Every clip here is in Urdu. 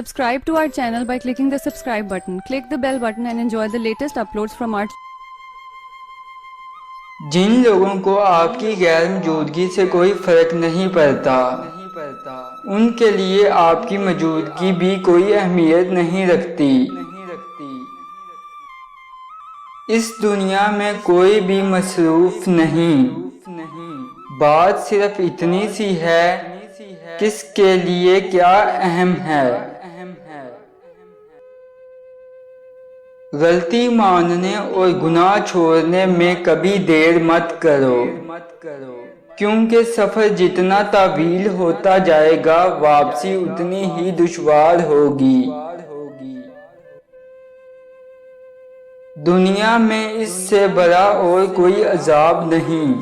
Subscribe to our channel by clicking the subscribe button. Click the bell button and enjoy the latest uploads from our جن لوگوں کو آپ کی غیر موجودگی سے کوئی فرق نہیں پڑتا، ان کے لیے آپ کی موجودگی بھی کوئی اہمیت نہیں رکھتی۔ اس دنیا میں کوئی بھی مصروف نہیں، بات صرف اتنی سی ہے کس کے لیے کیا اہم ہے۔ غلطی ماننے اور گناہ چھوڑنے میں کبھی دیر مت کرو، کیونکہ سفر جتنا طویل ہوتا جائے گا واپسی اتنی ہی دشوار ہوگی۔ دنیا میں اس سے بڑا اور کوئی عذاب نہیں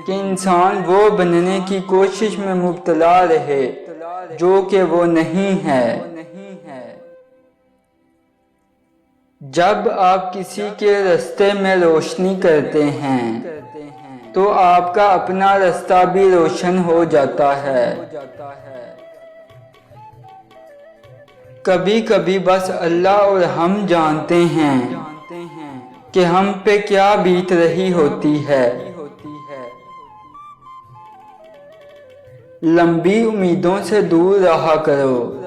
کہ انسان وہ بننے کی کوشش میں مبتلا رہے جو کہ وہ نہیں ہے۔ جب آپ کسی کے راستے میں روشنی کرتے ہیں تو آپ کا اپنا راستہ بھی روشن ہو جاتا ہے۔ کبھی کبھی بس اللہ اور ہم جانتے ہیں کہ ہم پہ کیا بیت رہی ہوتی ہے۔ لمبی امیدوں سے دور رہا کرو،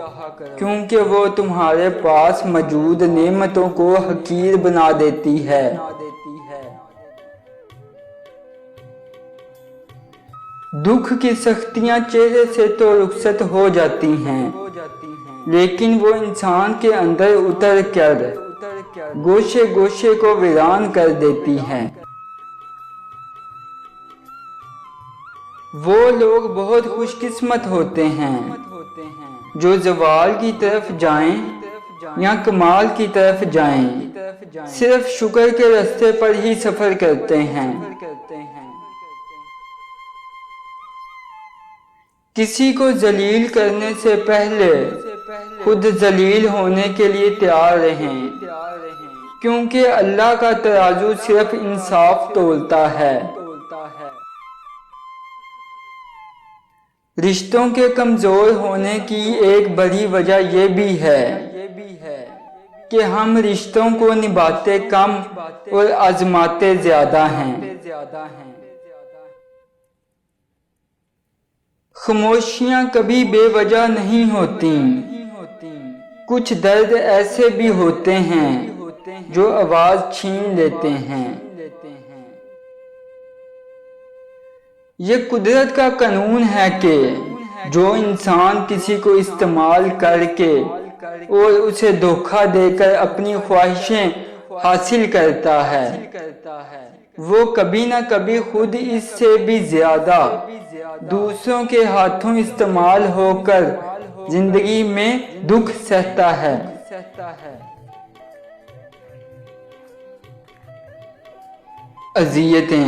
کیونکہ وہ تمہارے پاس موجود نعمتوں کو حقیر بنا دیتی ہے۔ دکھ کی سختیاں چہرے سے تو رخصت ہو جاتی ہیں، لیکن وہ انسان کے اندر اتر کر گوشے گوشے کو ویران کر دیتی ہیں۔ وہ لوگ بہت خوش قسمت ہوتے ہیں جو زوال کی طرف جائیں یا کمال کی طرف جائیں، صرف شکر کے راستے پر ہی سفر کرتے ہیں۔ کسی کو ذلیل کرنے سے پہلے خود ذلیل ہونے کے لیے تیار رہیں، کیونکہ اللہ کا ترازو صرف انصاف تولتا ہے۔ رشتوں کے کمزور ہونے کی ایک بڑی وجہ یہ بھی ہے کہ ہم رشتوں کو نبھاتے کم اور آزماتے زیادہ ہیں۔ خاموشیاں کبھی بے وجہ نہیں ہوتیں، کچھ درد ایسے بھی ہوتے ہیں جو آواز چھین لیتے ہیں۔ یہ قدرت کا قانون ہے کہ جو انسان کسی کو استعمال کر کے اور اسے دھوکہ دے کر اپنی خواہشیں حاصل کرتا ہے، وہ کبھی نہ کبھی خود اس سے بھی زیادہ دوسروں کے ہاتھوں استعمال ہو کر زندگی میں دکھ سہتا ہے۔ اذیتیں،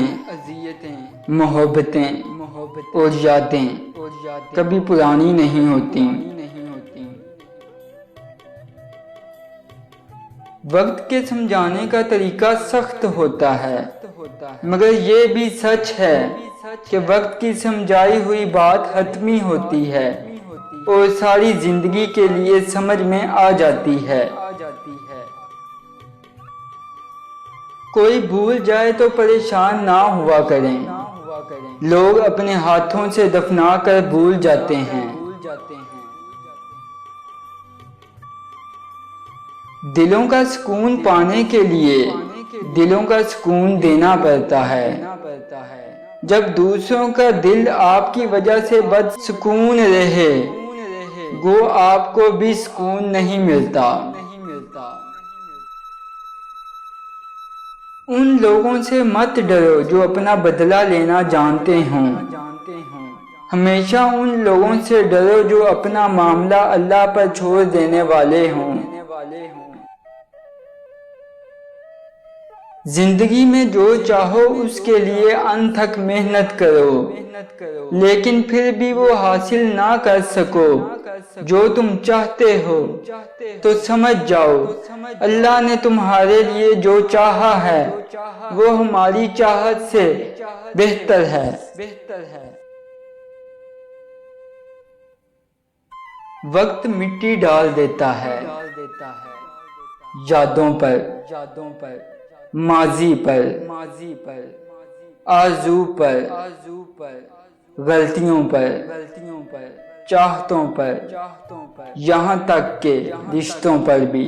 محبتیں اور یادیں کبھی پرانی نہیں ہوتی۔ وقت کے سمجھانے کا طریقہ سخت ہوتا ہے، مگر یہ بھی سچ ہے کہ وقت کی سمجھائی ہوئی بات حتمی ہوتی ہے اور ساری زندگی کے لیے سمجھ میں آ جاتی ہے۔ کوئی بھول جائے تو پریشان نہ ہوا کریں، لوگ اپنے ہاتھوں سے دفنا کر بھول جاتے ہیں۔ دلوں کا سکون پانے کے لیے دلوں کا سکون دینا پڑتا ہے۔ جب دوسروں کا دل آپ کی وجہ سے بدسکون رہے، گو آپ کو بھی سکون نہیں ملتا۔ ان لوگوں سے مت ڈرو جو اپنا بدلہ لینا جانتے ہوں، ہمیشہ ان لوگوں سے ڈرو جو اپنا معاملہ اللہ پر چھوڑ دینے والے ہوں۔ زندگی میں جو چاہو اس کے لیے انتھک محنت کرو، لیکن پھر بھی وہ حاصل نہ کر سکو جو تم چاہتے ہو تو سمجھ جاؤ اللہ نے تمہارے لیے جو چاہا ہے وہ ہماری چاہت سے بہتر ہے۔ وقت مٹی ڈال دیتا ہے یادوں پر، ماضی پر، آرزو پر، غلطیوں پر، چاہتوں پر، یہاں تک کہ رشتوں پر بھی۔